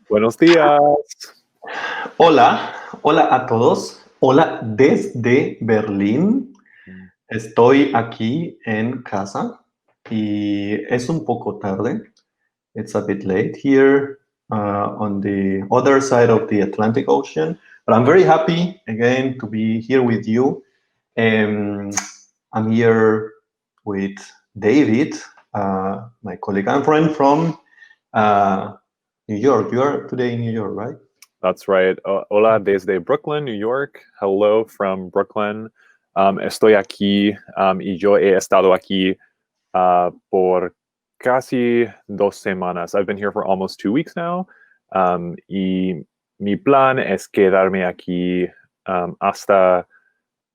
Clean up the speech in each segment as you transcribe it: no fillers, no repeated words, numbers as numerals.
Buenos días. Hola, hola a todos. Hola desde Berlín. Estoy aquí en casa y es un poco tarde. It's a bit late here on the other side of the Atlantic Ocean, but I'm very happy again to be here with you. I'm here with David, my colleague and friend from New York. You are today in New York, right? That's right. Hola desde Brooklyn, New York. Hello from Brooklyn. Estoy aquí y yo he estado aquí por casi 2 semanas. I've been here for almost 2 weeks now. Y mi plan es quedarme aquí hasta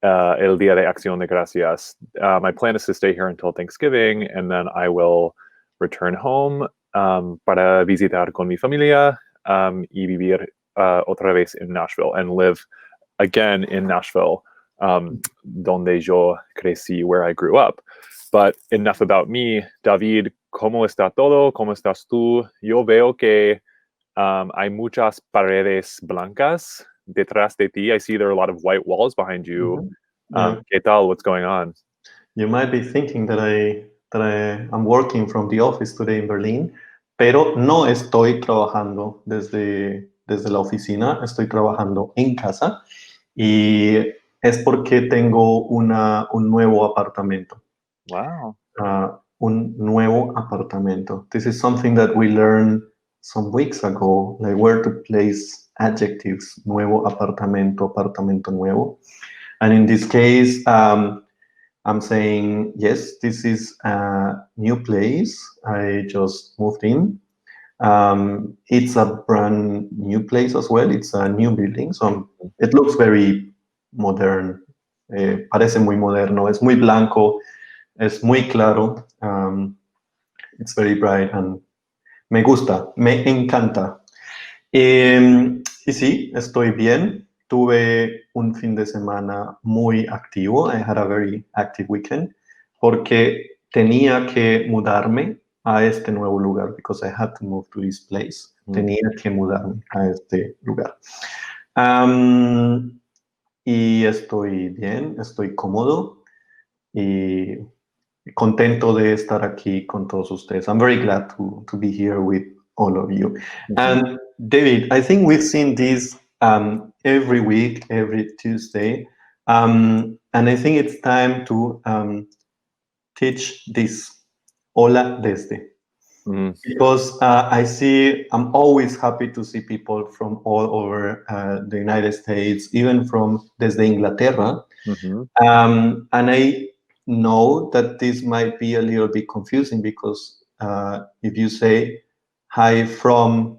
el Día de Acción de Gracias. My plan is to stay here until Thanksgiving, and then I will return home para visitar con mi familia y vivir otra vez in Nashville and live again in Nashville, donde yo crecí, where I grew up. But enough about me. David, ¿cómo está todo? ¿Cómo estás tú? Yo veo que hay muchas paredes blancas detrás de ti. I see there are a lot of white walls behind you. ¿Qué tal? What's going on? You might be thinking that I'm working from the office today in Berlin, pero no estoy trabajando desde la oficina, estoy trabajando en casa y es porque tengo un nuevo apartamento. Wow. Un nuevo apartamento. This is something that we learned some weeks ago, like where to place adjectives. Nuevo apartamento, apartamento nuevo. And in this case, I'm saying, yes, this is a new place. I just moved in. It's a brand new place as well. It's a new building. So it looks very modern. Parece muy moderno. Es muy blanco. Es muy claro. It's very bright and me gusta, me encanta. Y sí, estoy bien. Tuve un fin de semana muy activo. I had a very active weekend porque tenía que mudarme a este nuevo lugar because I had to move to this place. Tenía que mudarme a este lugar. Y estoy bien, estoy cómodo y contento de estar aquí con todos ustedes. I'm very glad to be here with all of you. And David, I think we've seen this every week, every Tuesday. And I think it's time to teach this Hola desde. Because I'm always happy to see people from all over the United States, even from desde Inglaterra. And I know that this might be a little bit confusing because if you say, hi from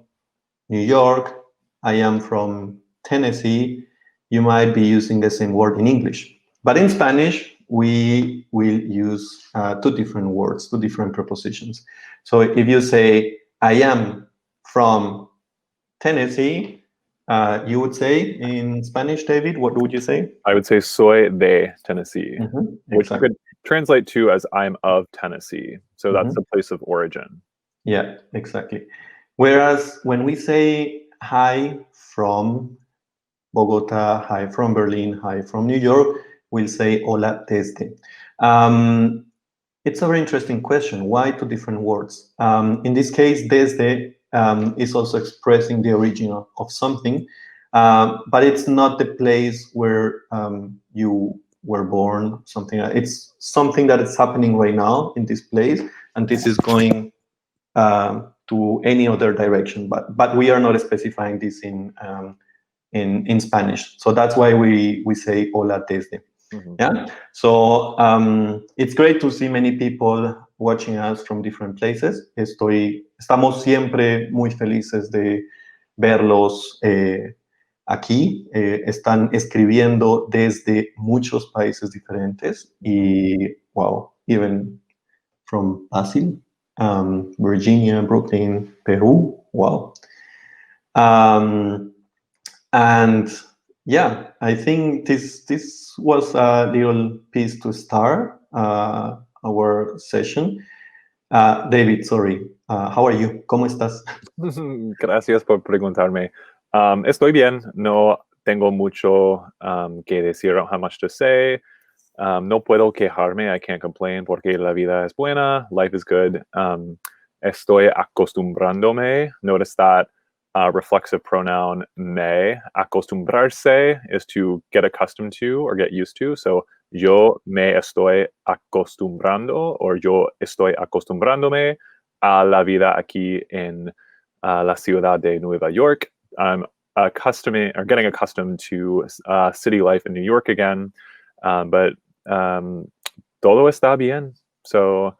New York, I am from Tennessee, you might be using the same word in English. But in Spanish, we will use two different words, two different prepositions. So if you say, I am from Tennessee, you would say in Spanish, David, what would you say? I would say soy de Tennessee, which Exactly. could translate to as I'm of Tennessee. So that's the place of origin. Yeah, exactly. Whereas when we say hi from Bogota, hi from Berlin, hi from New York, we'll say hola desde. It's a very interesting question. Why two different words? In this case, desde is also expressing the origin of something, but it's not the place where you were born. It's something that is happening right now in this place, and this is going to any other direction. But we are not specifying this in Spanish, so that's why we say hola desde. Yeah. So it's great to see many people watching us from different places. Estamos siempre muy felices de verlos aquí. Están escribiendo desde muchos países diferentes y, wow, even from Basil, Virginia, Brooklyn, Peru. Wow. And yeah, I think this was a little piece to start our session. David, sorry, how are you? ¿Cómo estás? Gracias por preguntarme. Estoy bien. No tengo mucho que decir. I don't have much to say. No puedo quejarme. I can't complain porque la vida es buena. Life is good. Estoy acostumbrándome. Notice that reflexive pronoun me. Acostumbrarse is to get accustomed to or get used to. So yo me estoy acostumbrando or yo estoy acostumbrándome a la vida aquí en la ciudad de Nueva York. I'm getting accustomed to city life in New York again, but todo está bien. So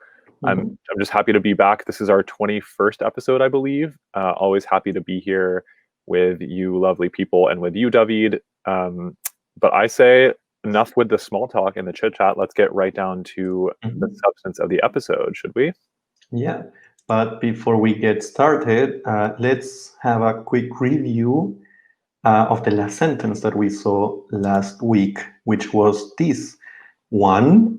I'm just happy to be back. This is our 21st episode, I believe. Always happy to be here with you lovely people and with you, David. But I say enough with the small talk and the chit chat. Let's get right down to the substance of the episode, should we? Yeah, but before we get started, let's have a quick review of the last sentence that we saw last week, which was this one.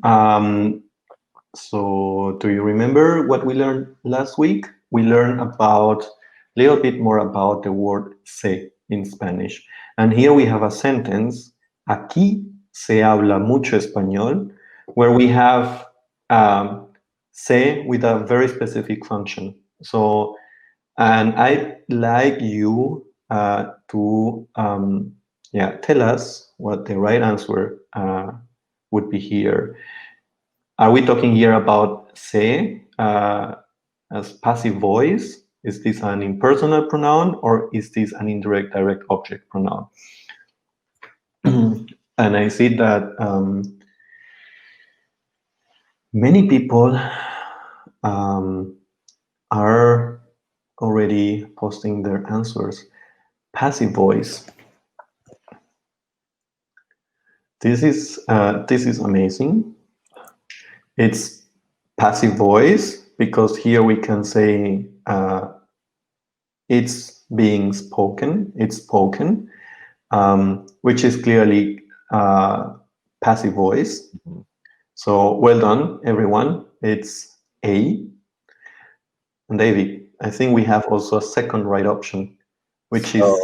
So do you remember what we learned last week? We learned about a little bit more about the word se in Spanish. And here we have a sentence, aquí se habla mucho español, where we have se with a very specific function. So, and I'd like you to tell us what the right answer would be here. Are we talking here about se as passive voice? Is this an impersonal pronoun or is this an indirect direct object pronoun? And I see that many people are already posting their answers. Passive voice. This is amazing. It's passive voice because here we can say it's being spoken. It's spoken, which is clearly passive voice. So well done, everyone. It's A. And David, I think we have also a second right option, which is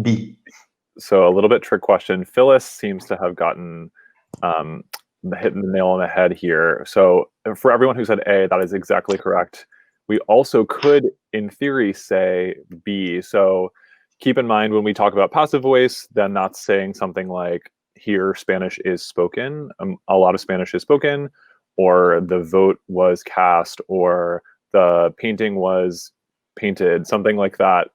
B. So a little bit trick question. Phyllis seems to have gotten hitting the nail on the head here. So for everyone who said A, that is exactly correct. We also could, in theory, say B. So keep in mind when we talk about passive voice, then that's saying something like here Spanish is spoken, a lot of Spanish is spoken, or the vote was cast, or the painting was painted, something like that.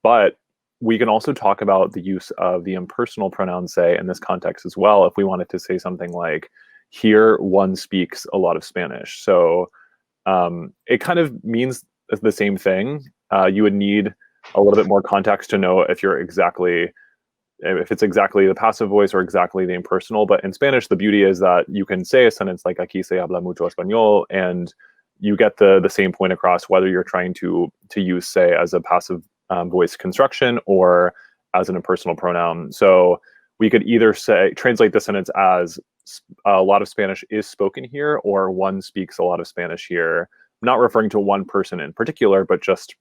But we can also talk about the use of the impersonal pronoun say in this context as well, if we wanted to say something like, here one speaks a lot of Spanish. So it kind of means the same thing. You would need a little bit more context to know if it's exactly the passive voice or exactly the impersonal. But in Spanish, the beauty is that you can say a sentence like, aquí se habla mucho español, and you get the same point across, whether you're trying to use say as a passive voice construction or as an impersonal pronoun. So we could either translate the sentence as a lot of Spanish is spoken here, or one speaks a lot of Spanish here. I'm not referring to one person in particular, but just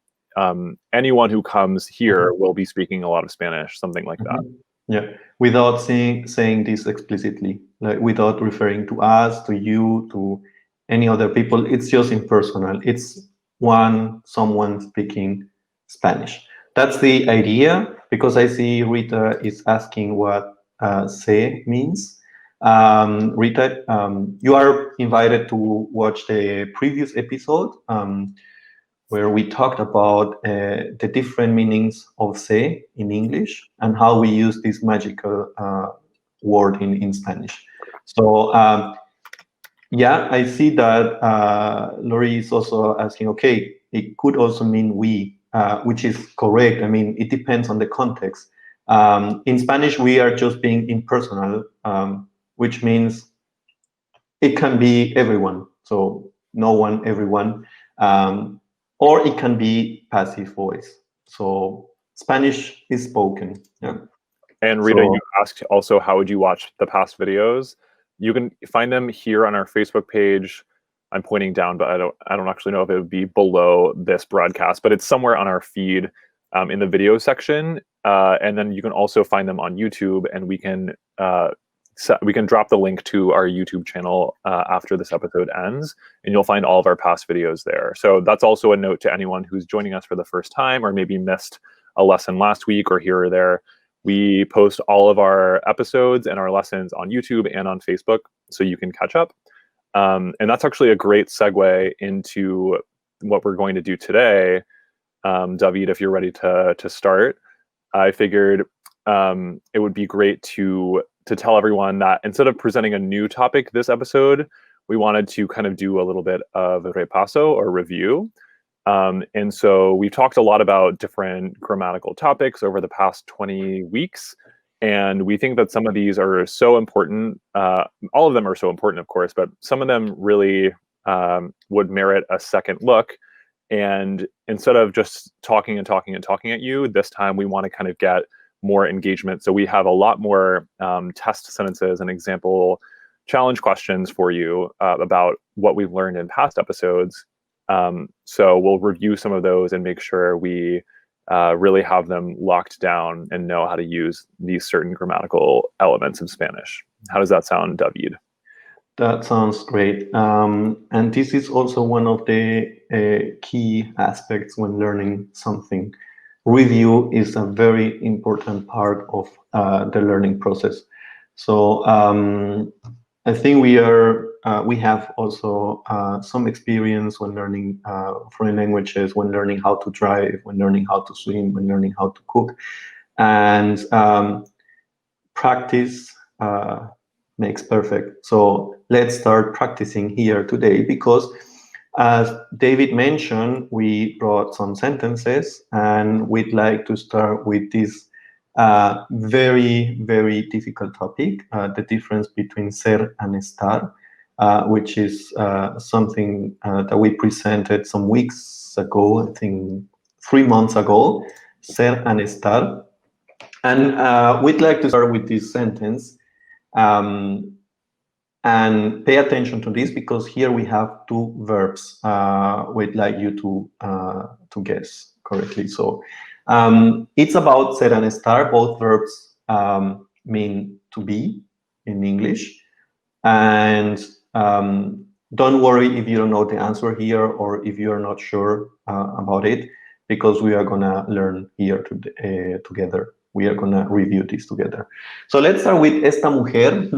anyone who comes here will be speaking a lot of Spanish, something like that. Yeah, without saying this explicitly, like without referring to us, to you, to any other people. It's just impersonal. It's someone speaking Spanish. That's the idea, because I see Rita is asking what se means. Rita, you are invited to watch the previous episode where we talked about the different meanings of se in English and how we use this magical word in Spanish. So yeah, I see that Lori is also asking, okay, it could also mean we, which is correct. I mean, it depends on the context. In Spanish, we are just being impersonal, which means it can be everyone. So no one, everyone. Or it can be passive voice. So Spanish is spoken. Yeah. And Rita, you asked also, how would you watch the past videos? You can find them here on our Facebook page. I'm pointing down, but I don't actually know if it would be below this broadcast, but it's somewhere on our feed in the video section. And then you can also find them on YouTube, and we can drop the link to our YouTube channel after this episode ends, and you'll find all of our past videos there. So that's also a note to anyone who's joining us for the first time or maybe missed a lesson last week or here or there. We post all of our episodes and our lessons on YouTube and on Facebook, so you can catch up. And that's actually a great segue into what we're going to do today. David, if you're ready to start, I figured it would be great to tell everyone that instead of presenting a new topic this episode, we wanted to kind of do a little bit of a repaso or review. And so we've talked a lot about different grammatical topics over the past 20 weeks. And we think that some of these are so important. All of them are so important, of course, but some of them really would merit a second look. And instead of just talking at you, this time we want to kind of get more engagement. So we have a lot more test sentences and example challenge questions for you about what we've learned in past episodes. So we'll review some of those and make sure we really have them locked down and know how to use these certain grammatical elements of Spanish. How does that sound, David? That sounds great. And this is also one of the key aspects when learning something. Review is a very important part of the learning process. So I think we have also some experience when learning foreign languages, when learning how to drive, when learning how to swim, when learning how to cook. And practice makes perfect. So let's start practicing here today, because as David mentioned, we brought some sentences, and we'd like to start with this very, very difficult topic, the difference between ser and estar, which is something that we presented some weeks ago, I think 3 months ago, ser and estar. And we'd like to start with this sentence. And pay attention to this, because here we have two verbs. We'd like you to guess correctly. So it's about ser and estar. Both verbs mean to be in English. And don't worry if you don't know the answer here, or if you're not sure about it, because we are going to learn here together. We are going to review this together. So let's start with esta mujer,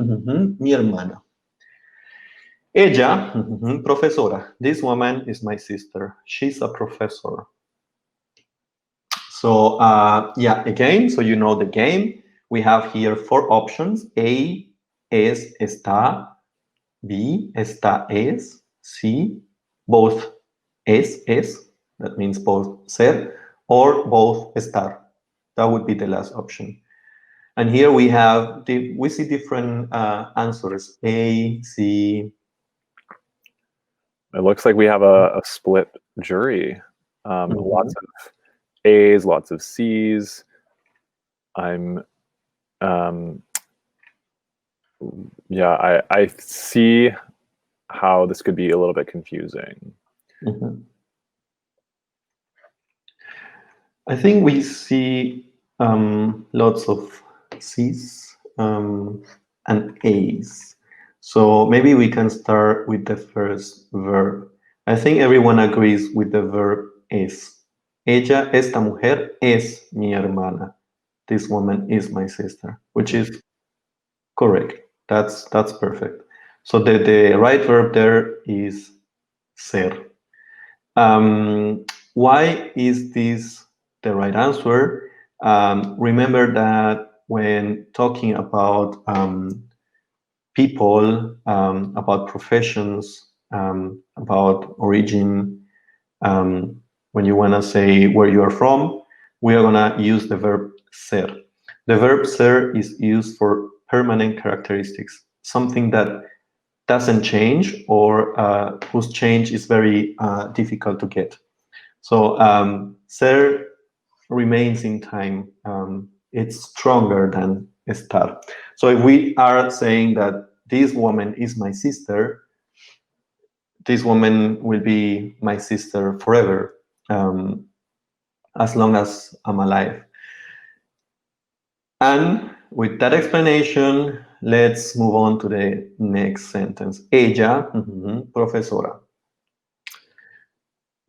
mi hermana. Ella, profesora. This woman is my sister. She's a professor. So yeah, again, so you know the game. We have here 4 options. A, es, está. B, está, es. C, both es. That means both ser, or both estar. That would be the last option. And here we have, we see different answers. A, C. It looks like we have a split jury. Lots of A's, lots of C's. Yeah, I see how this could be a little bit confusing. I think we see lots of C's and A's. So maybe we can start with the first verb. I think everyone agrees with the verb es. Ella, esta mujer, es mi hermana. This woman is my sister, which is correct. That's perfect. So the right verb there is ser. Why is this the right answer? Remember that when talking about people, about professions, about origin, when you want to say where you are from, we are going to use the verb ser. The verb ser is used for permanent characteristics, something that doesn't change, or whose change is very difficult to get. So ser remains in time. It's stronger than estar. So if we are saying that this woman is my sister, this woman will be my sister forever, as long as I'm alive. And with that explanation, let's move on to the next sentence. Ella, profesora.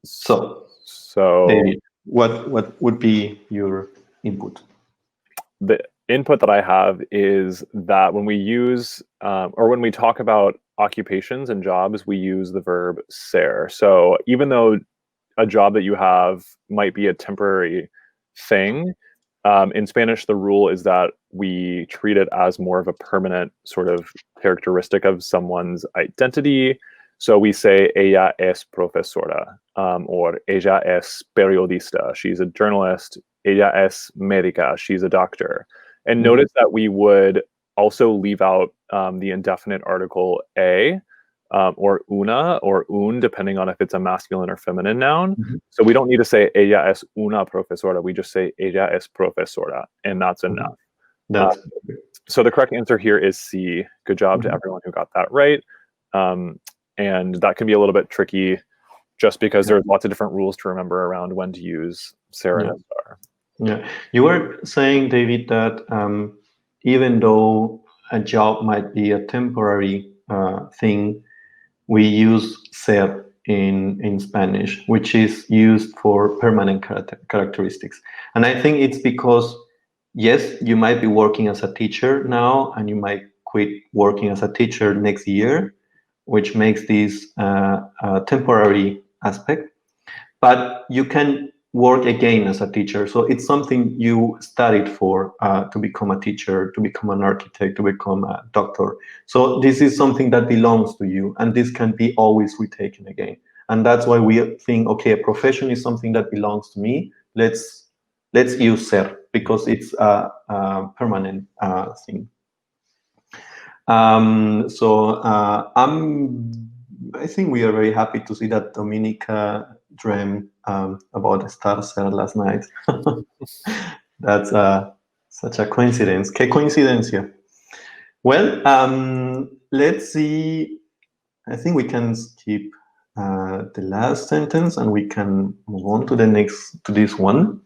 So, David, what would be your input? The input that I have is that when we use, or when we talk about occupations and jobs, we use the verb ser. So even though a job that you have might be a temporary thing, in Spanish, the rule is that we treat it as more of a permanent sort of characteristic of someone's identity. So we say, ella es profesora, or ella es periodista. She's a journalist. Ella es médica. She's a doctor. And notice that we would also leave out the indefinite article a, or una or un, depending on if it's a masculine or feminine noun. So we don't need to say ella es una profesora. We just say ella es profesora, and that's enough. So the correct answer here is C. Good job to everyone who got that right. And that can be a little bit tricky just because there's lots of different rules to remember around when to use ser and estar. Yeah, you were saying, David, that even though a job might be a temporary thing, we use ser in Spanish, which is used for permanent characteristics. And I think it's because, yes, you might be working as a teacher now, and you might quit working as a teacher next year, which makes this a temporary aspect. But you can work again as a teacher. So it's something you studied for, to become a teacher, to become an architect, to become a doctor. So this is something that belongs to you, and this can be always retaken again. And that's why we think, okay, a profession is something that belongs to me. Let's use ser, because it's a permanent thing. I think we are very happy to see that Dominica dreamed about Star Ser last night. That's such a coincidence. ¿Qué coincidencia? Well, let's see. I think we can skip the last sentence and we can move on to this one,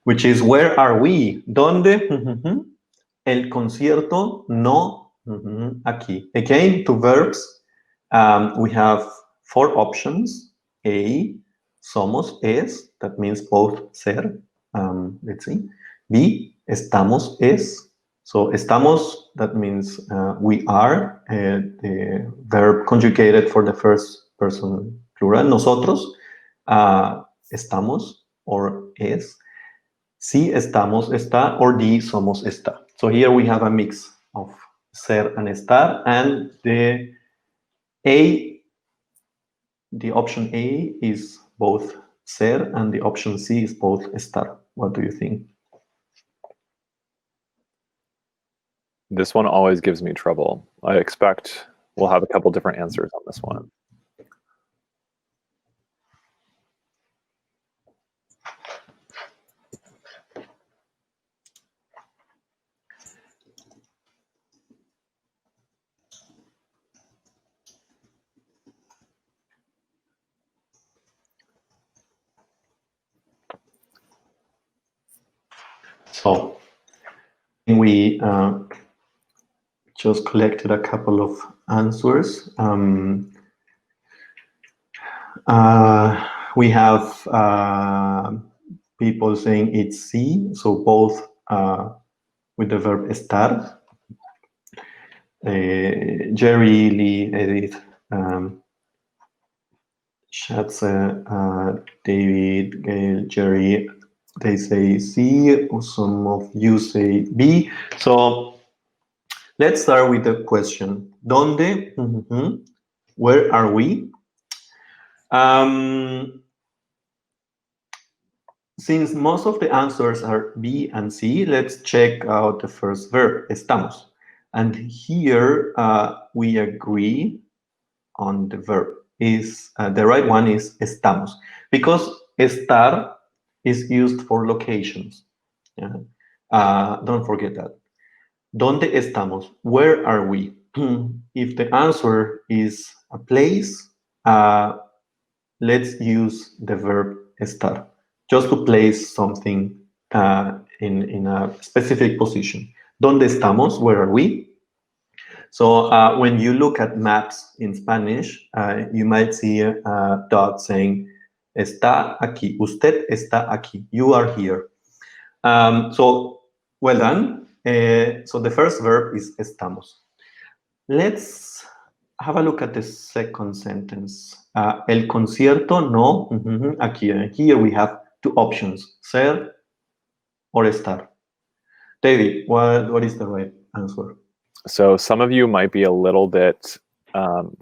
which is, where are we? ¿Dónde? El concierto no aquí. Again, two verbs. We have 4 options. A, somos, es, that means both ser. Let's see. B, estamos, es. So estamos, that means we are, the verb conjugated for the first person plural, nosotros. Estamos, or es. Sí, estamos, está, or D, somos, está. So here we have a mix of ser and estar, and the option A is both ser, and the option C is both estar. What do you think? This one always gives me trouble. I expect we'll have a couple different answers on this one. So we just collected a couple of answers. We have people saying it's C, so both with the verb estar. Jerry, Lee, Edith, Schatze, David, Gail, Jerry, they say C, some of you say B. So let's start with the question. ¿Dónde? Where are we? Since most of the answers are B and C, let's check out the first verb, estamos. And here we agree on the verb. The right one is estamos, because estar is used for locations. Don't forget that. ¿Dónde estamos? Where are we? if the answer is a place, let's use the verb estar, just to place something in a specific position. ¿Dónde estamos? Where are we? So when you look at maps in Spanish, you might see a dot saying, está aquí, usted está aquí, you are here. So, well done. So the first verb is estamos. Let's have a look at the second sentence. El concierto no. Aquí, here we have two options, ser or estar. David, what is the right answer? So some of you might be a little bit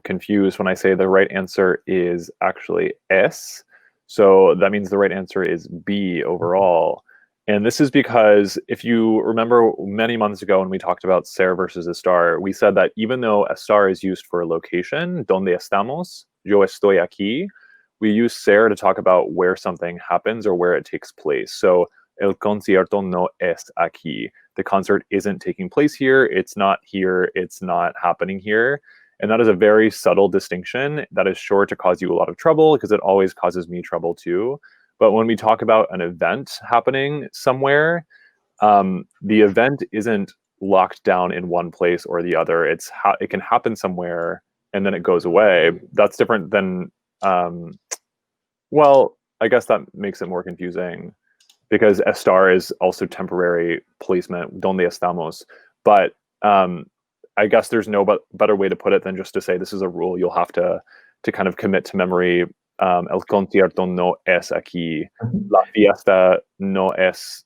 confused when I say the right answer is actually es. So that means the right answer is B overall. And this is because if you remember many months ago when we talked about ser versus estar, we said that even though estar is used for location, donde estamos, yo estoy aquí, we use ser to talk about where something happens or where it takes place. So el concierto no es aquí. The concert isn't taking place here. It's not here. It's not happening here. And that is a very subtle distinction that is sure to cause you a lot of trouble because it always causes me trouble too. But when we talk about an event happening somewhere, the event isn't locked down in one place or the other. It can happen somewhere and then it goes away. That's different than, well, I guess that makes it more confusing because estar is also temporary placement, donde estamos. But I guess there's no better way to put it than just to say this is a rule you'll have to kind of commit to memory. El concierto no es aquí. La fiesta no es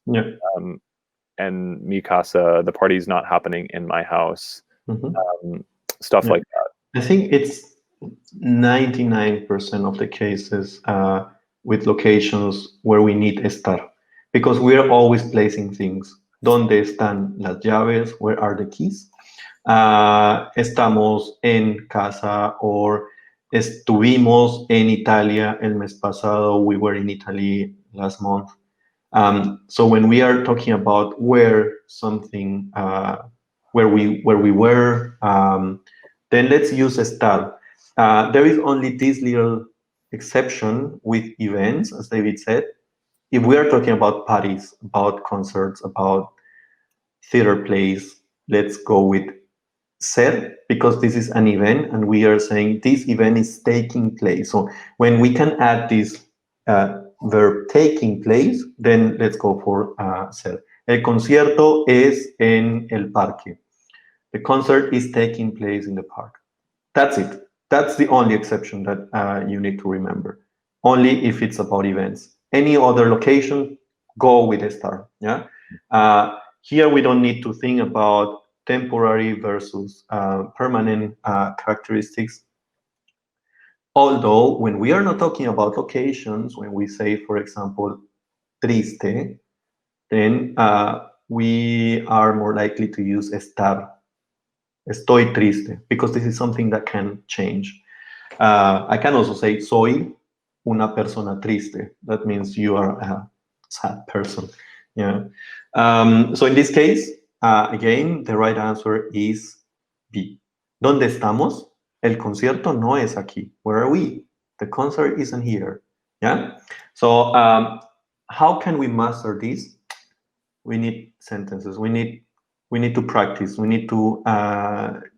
en mi casa. The party's not happening in my house. Stuff like that. I think it's 99% of the cases with locations where we need estar, because we are always placing things. ¿Dónde están las llaves? Where are the keys? Estamos en casa, or estuvimos en Italia el mes pasado. We were in Italy last month. So when we are talking about where something, where we were, then let's use estar. There is only this little exception with events, as David said. If we are talking about parties, about concerts, about theater plays, let's go with ser, because this is an event and we are saying this event is taking place. So when we can add this verb taking place, then let's go for ser. El concierto es en el parque. The concert is taking place in the park. That's it. That's the only exception that you need to remember. Only if it's about events. Any other location, go with estar. Yeah. Here we don't need to think about temporary versus permanent characteristics. Although when we are not talking about locations, when we say, for example, triste, then we are more likely to use estar. Estoy triste, because this is something that can change. I can also say soy una persona triste. That means you are a sad person. Yeah. So in this case, again, the right answer is B. ¿Dónde estamos? El concierto no es aquí. Where are we? The concert isn't here. Yeah. So how can we master this? We need sentences. We need to practice. We need to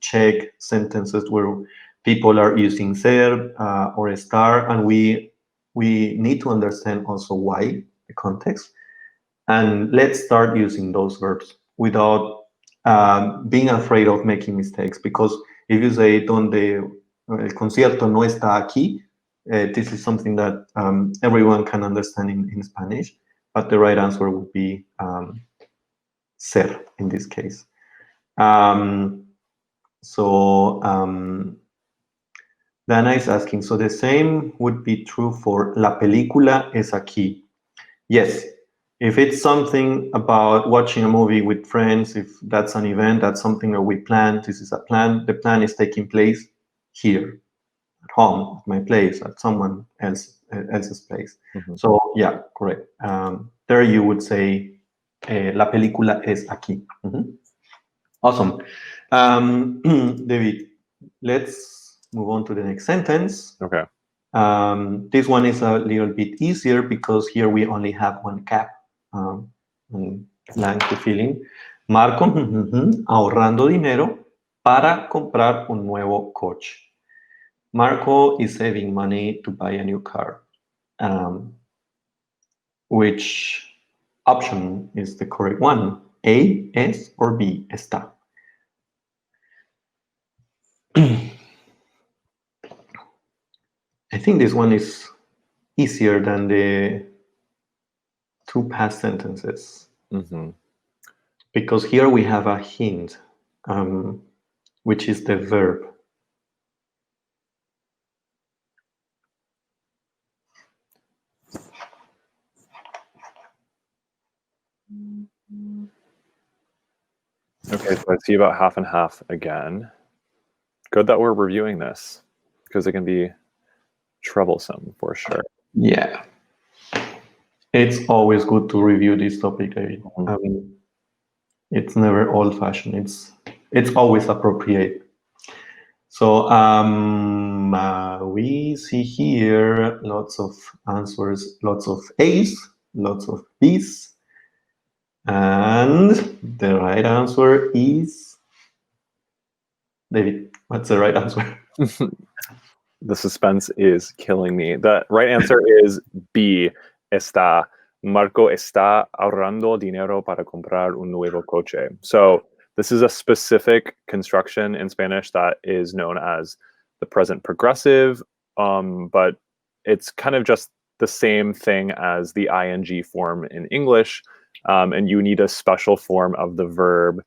check sentences where people are using ser or estar, and we need to understand also why, the context. And let's start using those verbs without being afraid of making mistakes. Because if you say donde el concierto no está aquí, this is something that everyone can understand in Spanish, but the right answer would be ser in this case. Dana is asking, so the same would be true for la película es aquí. Yes, if it's something about watching a movie with friends, if that's an event, that's something that we plan, this is a plan, the plan is taking place here, at home, at my place, at someone else's place. So yeah, correct. There you would say, la película es aquí. Awesome. David, let's move on to the next sentence. Okay. This one is a little bit easier because here we only have one cap blank to fill in. Marco ahorrando dinero para comprar un nuevo coche. Marco is saving money to buy a new car. Which option is the correct one? A, es, or B, está? I think this one is easier than the two past sentences. Mm-hmm. Because here we have a hint, which is the verb. Okay, so I see about half and half again. Good that we're reviewing this because it can be troublesome for sure. Yeah. It's always good to review this topic, David. Mm-hmm. It's never old-fashioned. It's always appropriate. So we see here lots of answers, lots of A's, lots of B's. And the right answer is... David, what's the right answer? The suspense is killing me. The right answer is B. Está. Marco está ahorrando dinero para comprar un nuevo coche. So this is a specific construction in Spanish that is known as the present progressive, but it's kind of just the same thing as the ing form in English, and you need a special form of the verb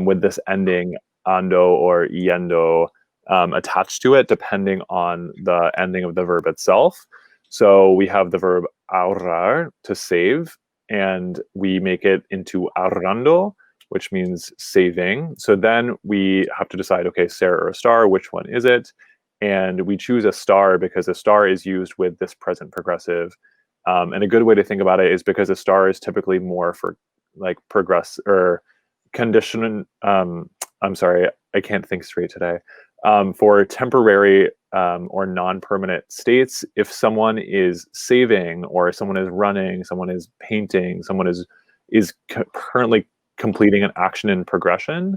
with this ending ando or yendo attached to it, depending on the ending of the verb itself. So we have the verb ahorrar, to save, and we make it into ahorrando, which means saving. So then we have to decide, okay, ser or a star, which one is it? And we choose a star because a star is used with this present progressive. And a good way to think about it is because a star is typically more for like progress or condition. I'm sorry, I can't think straight today. For temporary or non-permanent states, if someone is saving or someone is running, someone is painting, someone is currently completing an action in progression,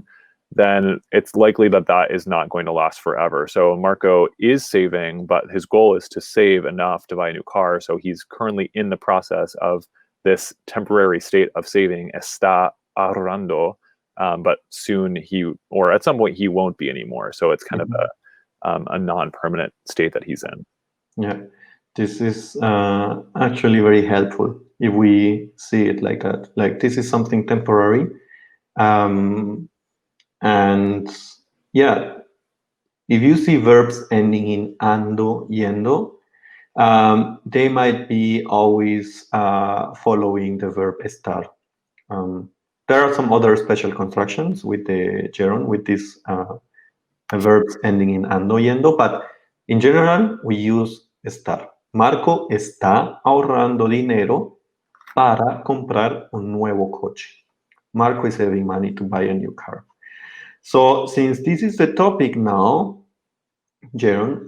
then it's likely that that is not going to last forever. So Marco is saving, but his goal is to save enough to buy a new car. So he's currently in the process of this temporary state of saving, está ahorrando, but soon or at some point he won't be anymore. So it's kind of a non-permanent state that he's in. Yeah, this is actually very helpful if we see it like that. Like this is something temporary. And yeah, if you see verbs ending in ando, yendo, they might be always following the verb estar. There are some other special constructions with the gerund, with these verbs ending in ando, yendo, but in general, we use estar. Marco está ahorrando dinero para comprar un nuevo coche. Marco is saving money to buy a new car. So since this is the topic now, Jaron,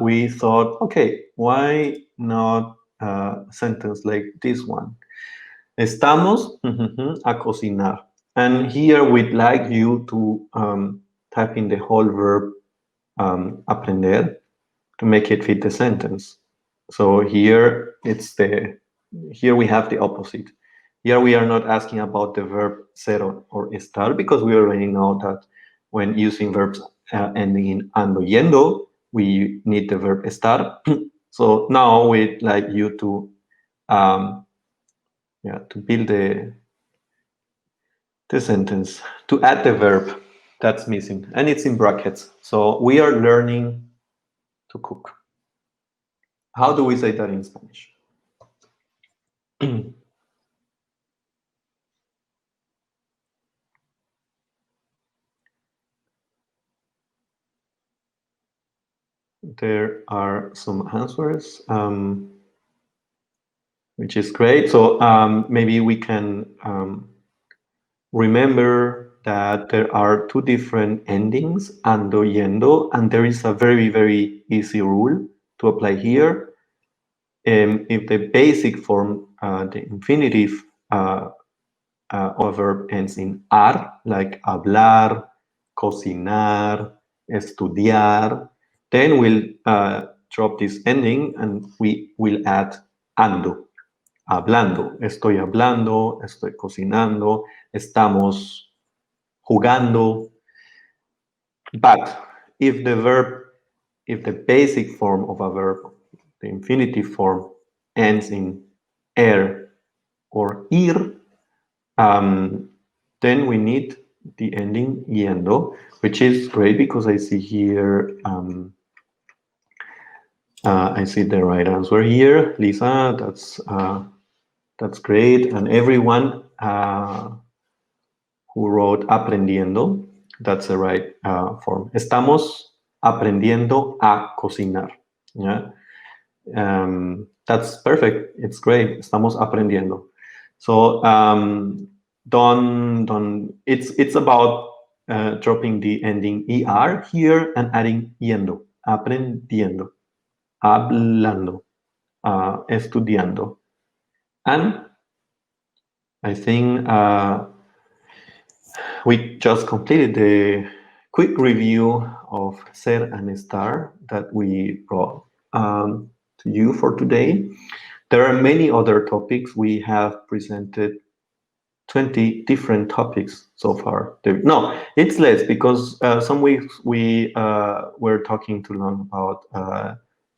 we thought, okay, why not a sentence like this one? Estamos a cocinar. And here we'd like you to type in the whole verb aprender to make it fit the sentence. So here we have the opposite. Here we are not asking about the verb ser or estar because we already know that when using verbs ending in ando, yendo, we need the verb estar. So now we'd like you to build the sentence, to add the verb that's missing, and it's in brackets. So we are learning to cook. How do we say that in Spanish? There are some answers, which is great. So maybe we can remember that there are two different endings, ando, yendo, and there is a very, very easy rule to apply here. If the basic form, the infinitive of verb ends in ar, like hablar, cocinar, estudiar, then we'll drop this ending and we will add ando. Hablando, estoy hablando, estoy cocinando, estamos jugando. But if the basic form of a verb, the infinitive form, ends in er or ir, then we need the ending yendo, which is great because I see here, I see the right answer here, Lisa. That's great, and everyone who wrote aprendiendo, that's the right form. Estamos aprendiendo a cocinar. Yeah, that's perfect. It's great. Estamos aprendiendo. So don't. It's about dropping the ending er here and adding yendo. Aprendiendo, hablando, estudiando, and I think we just completed the quick review of ser and estar that we brought to you for today. There are many other topics. We have presented 20 different topics so far. No, it's less because some weeks we were talking too long about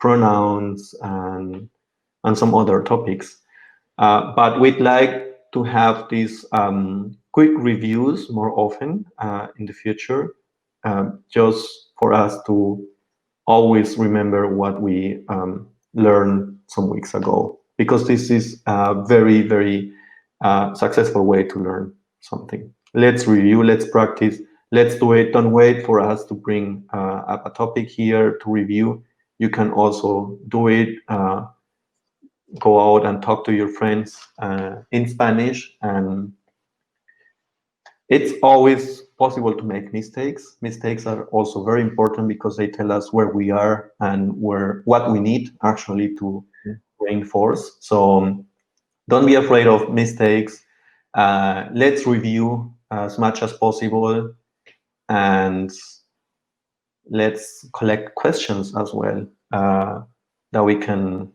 pronouns and some other topics. But we'd like to have these quick reviews more often in the future, just for us to always remember what we learned some weeks ago, because this is a very, very successful way to learn something. Let's review, let's practice, let's do it. Don't wait for us to bring up a topic here to review. You can also do it. Go out and talk to your friends in Spanish, and it's always possible to make mistakes. Mistakes are also very important because they tell us where we are and what we need actually to reinforce. So don't be afraid of mistakes. Let's review as much as possible, and let's collect questions as well that we can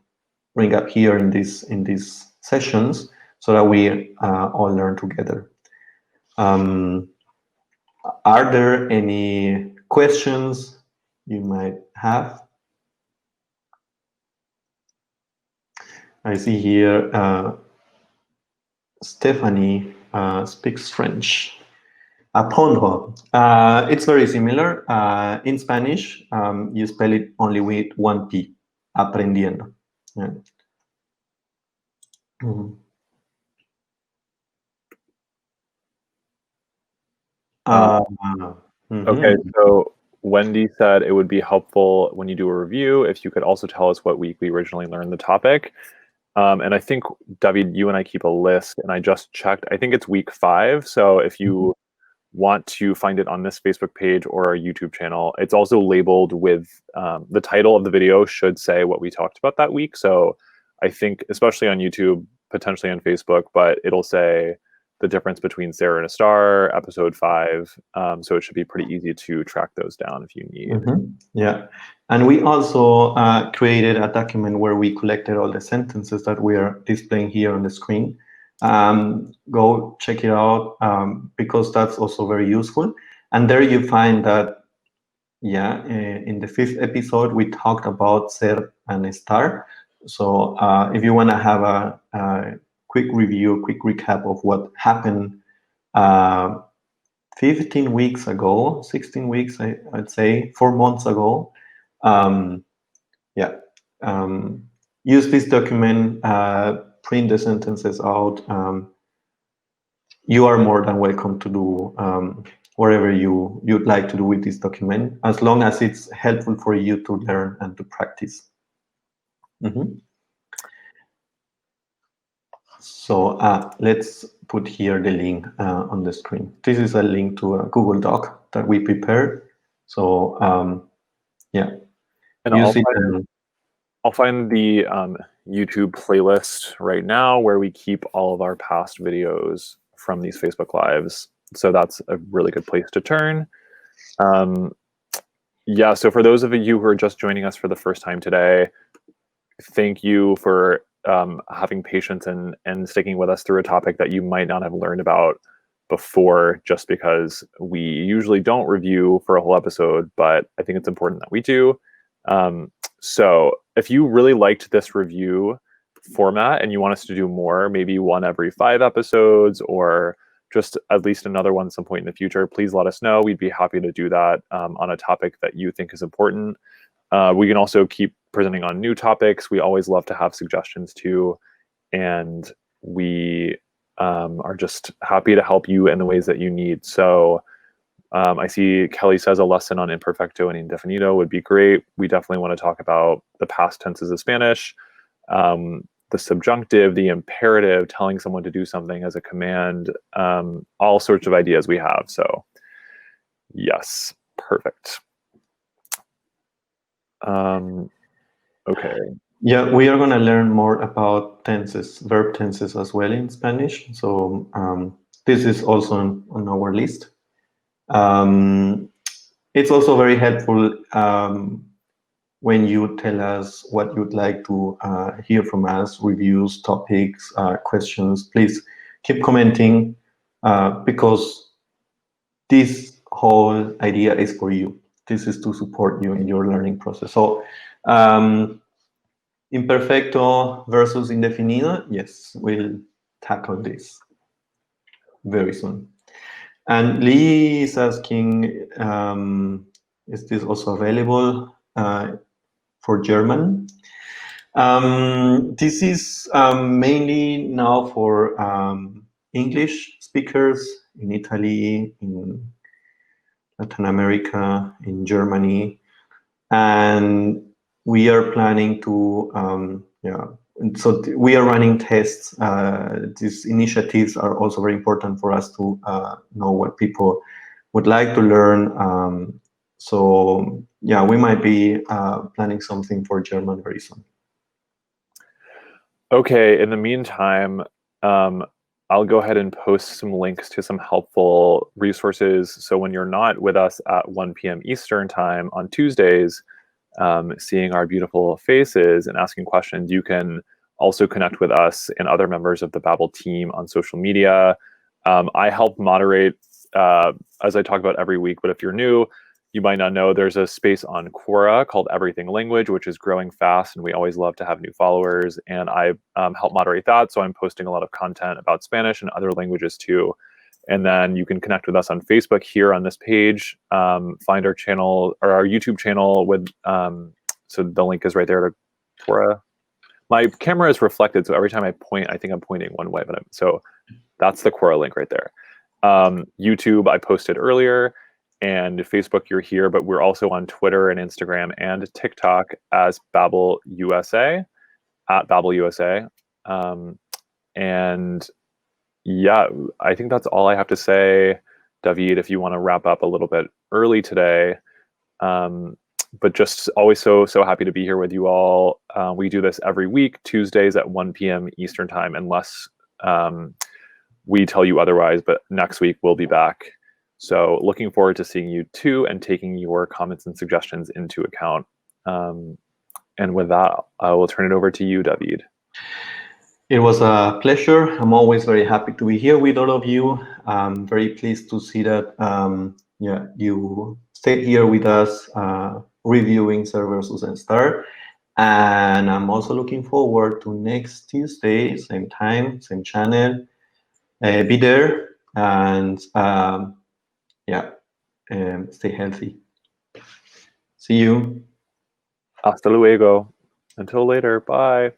bring up here in these sessions, so that we all learn together. Are there any questions you might have? I see here Stephanie speaks French. Apondro. It's very similar. In Spanish, you spell it only with one P. Aprendiendo. Yeah. Mm-hmm. Okay, so Wendy said it would be helpful when you do a review if you could also tell us what week we originally learned the topic. And I think, David, you and I keep a list, and I just checked. I think it's week 5. So if you want to find it on this Facebook page or our YouTube channel, it's also labeled with the title of the video should say what we talked about that week. So I think, especially on YouTube, potentially on Facebook, but it'll say the difference between Sarah and a Star, episode 5. So it should be pretty easy to track those down if you need. Yeah. And we also created a document where we collected all the sentences that we are displaying here on the screen. Go check it out because that's also very useful. And there you find that, yeah, in the 5th episode, we talked about ser and estar. So if you want to have a quick review, quick recap of what happened 15 weeks ago, 16 weeks, I'd say, 4 months ago. Use this document, print the sentences out. You are more than welcome to do whatever you'd like to do with this document, as long as it's helpful for you to learn and to practice. So let's put here the link on the screen. This is a link to a Google Doc that we prepared. So yeah, And use it. And I'll find the YouTube playlist right now where we keep all of our past videos from these Facebook Lives. So that's a really good place to turn. Yeah, so for those of you who are just joining us for the first time today, thank you for having patience and sticking with us through a topic that you might not have learned about before, just because we usually don't review for a whole episode, but I think it's important that we do. So if you really liked this review format and you want us to do more, maybe one every 5 episodes or just at least another one some point in the future, please let us know. We'd be happy to do that on a topic that you think is important. We can also keep presenting on new topics. We always love to have suggestions too. And we are just happy to help you in the ways that you need. So I see Kelly says a lesson on imperfecto and indefinido would be great. We definitely want to talk about the past tenses of Spanish, the subjunctive, the imperative, telling someone to do something as a command, all sorts of ideas we have. So yes, perfect. Okay. Yeah, we are going to learn more about tenses, verb tenses as well in Spanish. So this is also on our list. It's also very helpful when you tell us what you'd like to hear from us, reviews, topics, questions. Please keep commenting because this whole idea is for you. This is to support you in your learning process. So imperfecto versus indefinido, yes, we'll tackle this very soon. And Lee is asking, is this also available for German? This is mainly now for English speakers in Italy, in Latin America, in Germany, and we are planning to, so we are running tests. These initiatives are also very important for us to know what people would like to learn. So yeah, we might be planning something for German very soon. Okay, in the meantime, I'll go ahead and post some links to some helpful resources. So when you're not with us at 1 p.m. Eastern time on Tuesdays, seeing our beautiful faces and asking questions, you can also connect with us and other members of the Babbel team on social media. I help moderate, as I talk about every week, but if you're new, you might not know there's a space on Quora called Everything Language, which is growing fast, and we always love to have new followers. And I help moderate that, so I'm posting a lot of content about Spanish and other languages too. And then you can connect with us on Facebook here on this page. Find our channel or our YouTube channel with, so the link is right there to Quora. My camera is reflected, so every time I point, I think I'm pointing one way, but so that's the Quora link right there. YouTube, I posted earlier, and Facebook, you're here, but we're also on Twitter and Instagram and TikTok as Babbel USA, at Babbel USA. And yeah, I think that's all I have to say, David, if you want to wrap up a little bit early today. But just always so happy to be here with you all. We do this every week, Tuesdays at 1 p.m. Eastern time, unless we tell you otherwise, but next week we'll be back. So looking forward to seeing you too and taking your comments and suggestions into account. And with that, I will turn it over to you, David. It was a pleasure. I'm always very happy to be here with all of you. I'm very pleased to see that you stayed here with us reviewing Ser versus Star. And I'm also looking forward to next Tuesday, same time, same channel. Be there and stay healthy. See you. Hasta luego. Until later. Bye.